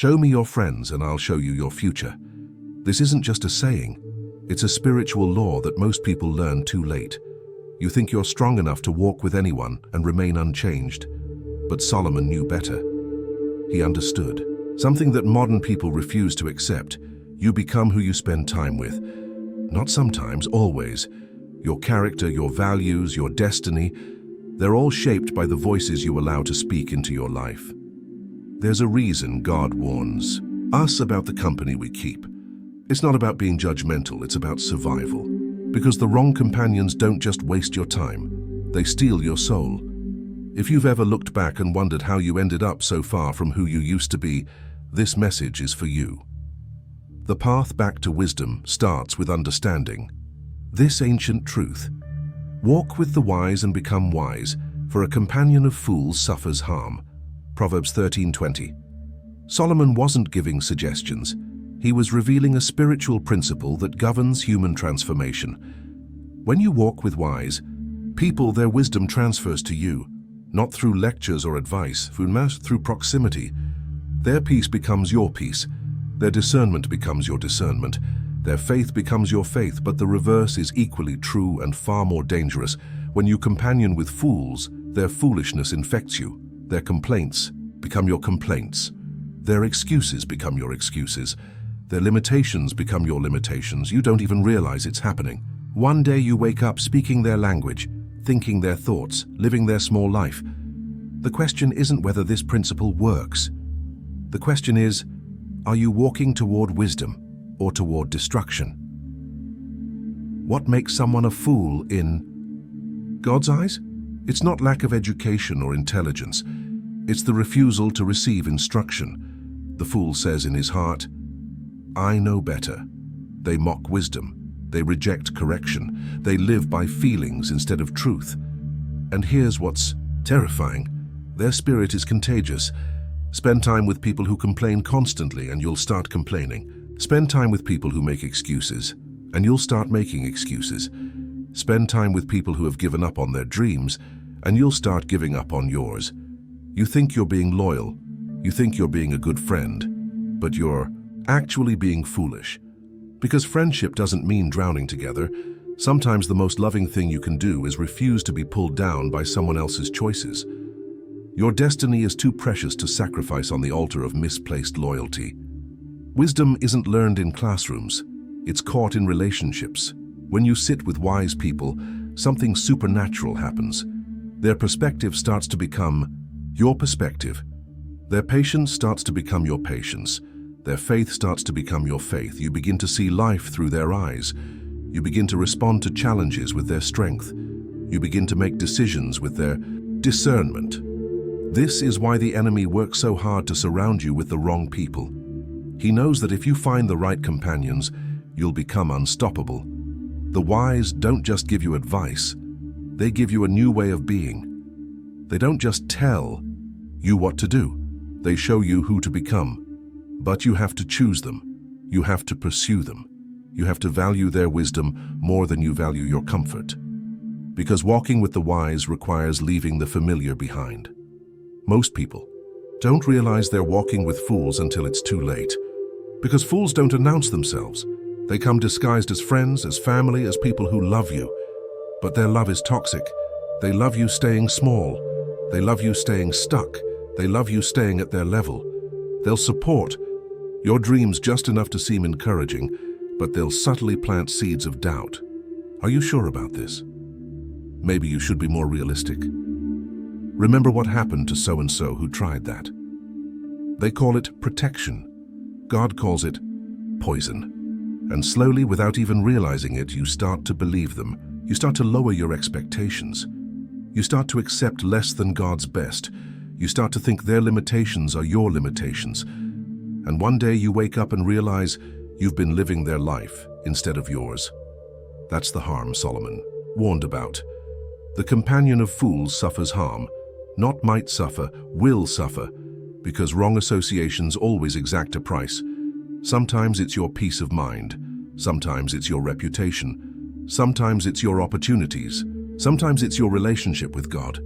Show me your friends and I'll show you your future. This isn't just a saying. It's a spiritual law that most people learn too late. You think you're strong enough to walk with anyone and remain unchanged. But Solomon knew better. He understood. Something that modern people refuse to accept. You become who you spend time with. Not sometimes, always. Your character, your values, your destiny, they're all shaped by the voices you allow to speak into your life. There's a reason God warns us about the company we keep. It's not about being judgmental, it's about survival. Because the wrong companions don't just waste your time, they steal your soul. If you've ever looked back and wondered how you ended up so far from who you used to be, this message is for you. The path back to wisdom starts with understanding this ancient truth. Walk with the wise and become wise, for a companion of fools suffers harm. Proverbs 13:20. Solomon wasn't giving suggestions. He was revealing a spiritual principle that governs human transformation. When you walk with wise people, their wisdom transfers to you, not through lectures or advice, through proximity. Their peace becomes your peace. Their discernment becomes your discernment. Their faith becomes your faith, but the reverse is equally true and far more dangerous. When you companion with fools, their foolishness infects you. Their complaints become your complaints. Their excuses become your excuses. Their limitations become your limitations. You don't even realize it's happening. One day you wake up speaking their language, thinking their thoughts, living their small life. The question isn't whether this principle works. The question is, are you walking toward wisdom or toward destruction? What makes someone a fool in God's eyes? It's not lack of education or intelligence. It's the refusal to receive instruction. The fool says in his heart, I know better. They mock wisdom. They reject correction. They live by feelings instead of truth. And here's what's terrifying. Their spirit is contagious. Spend time with people who complain constantly and you'll start complaining. Spend time with people who make excuses and you'll start making excuses. Spend time with people who have given up on their dreams and you'll start giving up on yours. You think you're being loyal. You think you're being a good friend, but you're actually being foolish. Because friendship doesn't mean drowning together. Sometimes the most loving thing you can do is refuse to be pulled down by someone else's choices. Your destiny is too precious to sacrifice on the altar of misplaced loyalty. Wisdom isn't learned in classrooms. It's caught in relationships. When you sit with wise people, something supernatural happens. Their perspective starts to become your perspective. Their patience starts to become your patience. Their faith starts to become your faith. You begin to see life through their eyes. You begin to respond to challenges with their strength. You begin to make decisions with their discernment. This is why the enemy works so hard to surround you with the wrong people. He knows that if you find the right companions, you'll become unstoppable. The wise don't just give you advice. They give you a new way of being. They don't just tell you what to do. They show you who to become. But you have to choose them. You have to pursue them. You have to value their wisdom more than you value your comfort. Because walking with the wise requires leaving the familiar behind. Most people don't realize they're walking with fools until it's too late. Because fools don't announce themselves. They come disguised as friends, as family, as people who love you. But their love is toxic. They love you staying small. They love you staying stuck. They love you staying at their level. They'll support your dreams just enough to seem encouraging, but they'll subtly plant seeds of doubt. Are you sure about this? Maybe you should be more realistic. Remember what happened to so-and-so who tried that. They call it protection. God calls it poison. And slowly, without even realizing it, you start to believe them. You start to lower your expectations. You start to accept less than God's best. You start to think their limitations are your limitations. And one day you wake up and realize you've been living their life instead of yours. That's the harm Solomon warned about. The companion of fools suffers harm. Not might suffer, will suffer, because wrong associations always exact a price. Sometimes it's your peace of mind. Sometimes it's your reputation. Sometimes it's your opportunities. Sometimes it's your relationship with God.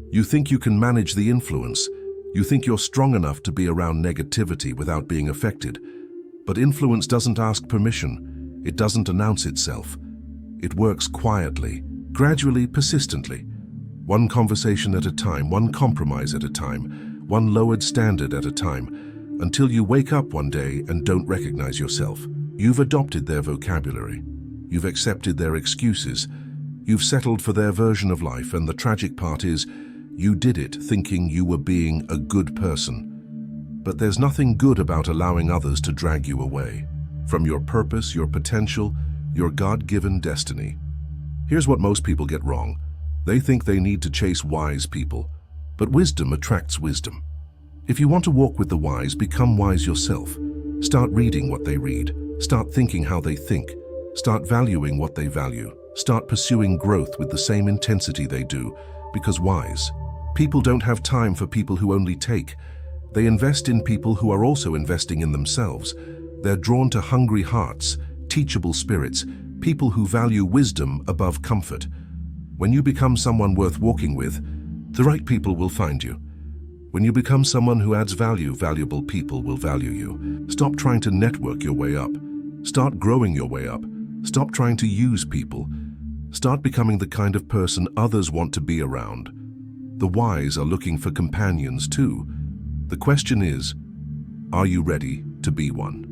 You think you can manage the influence. You think you're strong enough to be around negativity without being affected. But influence doesn't ask permission. It doesn't announce itself. It works quietly, gradually, persistently. One conversation at a time, one compromise at a time, one lowered standard at a time, until you wake up one day and don't recognize yourself. You've adopted their vocabulary. You've accepted their excuses. You've settled for their version of life, and the tragic part is, you did it thinking you were being a good person. But there's nothing good about allowing others to drag you away from your purpose, your potential, your God-given destiny. Here's what most people get wrong. They think they need to chase wise people, but wisdom attracts wisdom. If you want to walk with the wise, become wise yourself. Start reading what they read. Start thinking how they think. Start valuing what they value. Start pursuing growth with the same intensity they do, because wise people don't have time for people who only take. They invest in people who are also investing in themselves. They're drawn to hungry hearts, teachable spirits, people who value wisdom above comfort. When you become someone worth walking with, the right people will find you. When you become someone who adds value, valuable people will value you. Stop trying to network your way up. Start growing your way up. Stop trying to use people. Start becoming the kind of person others want to be around. The wise are looking for companions too. The question is, are you ready to be one?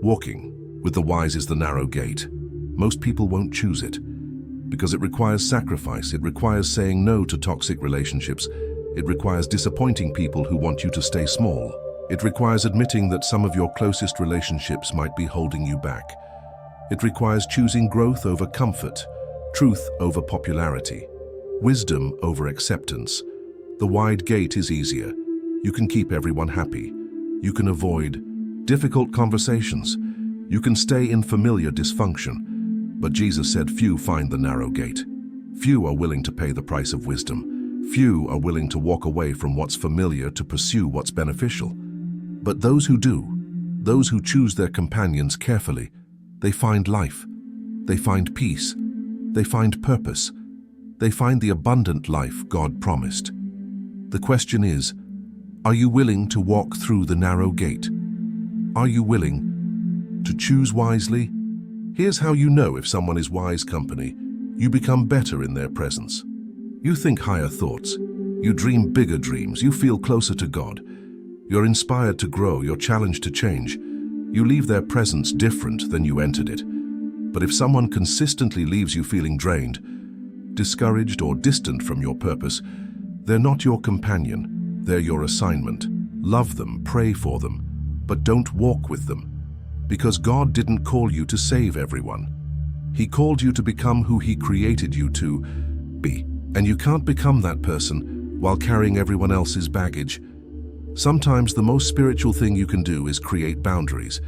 Walking with the wise is the narrow gate. Most people won't choose it because it requires sacrifice. It requires saying no to toxic relationships. It requires disappointing people who want you to stay small. It requires admitting that some of your closest relationships might be holding you back. It requires choosing growth over comfort, truth over popularity, wisdom over acceptance. The wide gate is easier. You can keep everyone happy. You can avoid difficult conversations. You can stay in familiar dysfunction. But Jesus said few find the narrow gate. Few are willing to pay the price of wisdom. Few are willing to walk away from what's familiar to pursue what's beneficial. But those who do, those who choose their companions carefully, they find life. They find peace. They find purpose. They find the abundant life God promised. The question is, are you willing to walk through the narrow gate? Are you willing to choose wisely? Here's how you know if someone is wise company. You become better in their presence. You think higher thoughts. You dream bigger dreams. You feel closer to God. You're inspired to grow. You're challenged to change. You leave their presence different than you entered it. But if someone consistently leaves you feeling drained, discouraged, or distant from your purpose, they're not your companion. They're your assignment. Love them, pray for them, but don't walk with them. Because God didn't call you to save everyone. He called you to become who He created you to be. And you can't become that person while carrying everyone else's baggage. Sometimes the most spiritual thing you can do is create boundaries.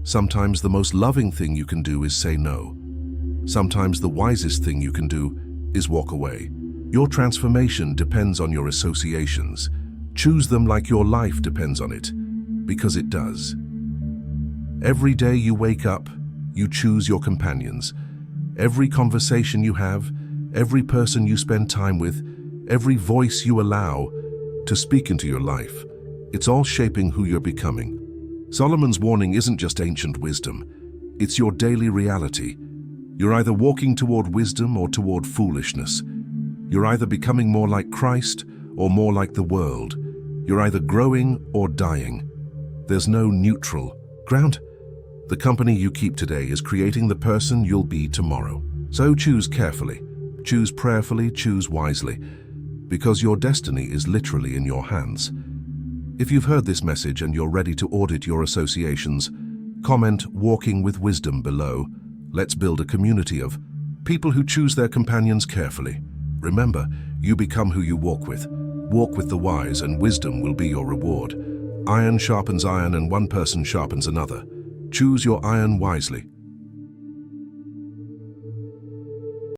Sometimes the most loving thing you can do is say no. Sometimes the wisest thing you can do is walk away. Your transformation depends on your associations. Choose them like your life depends on it, because it does. Every day you wake up, you choose your companions. Every conversation you have, every person you spend time with, every voice you allow to speak into your life, it's all shaping who you're becoming. Solomon's warning isn't just ancient wisdom, it's your daily reality. You're either walking toward wisdom or toward foolishness. You're either becoming more like Christ or more like the world. You're either growing or dying. There's no neutral ground. The company you keep today is creating the person you'll be tomorrow. So choose carefully, choose prayerfully, choose wisely, because your destiny is literally in your hands. If you've heard this message and you're ready to audit your associations, comment "Walking with Wisdom" below. Let's build a community of people who choose their companions carefully. Remember, you become who you walk with. Walk with the wise and wisdom will be your reward. Iron sharpens iron and one person sharpens another. Choose your iron wisely.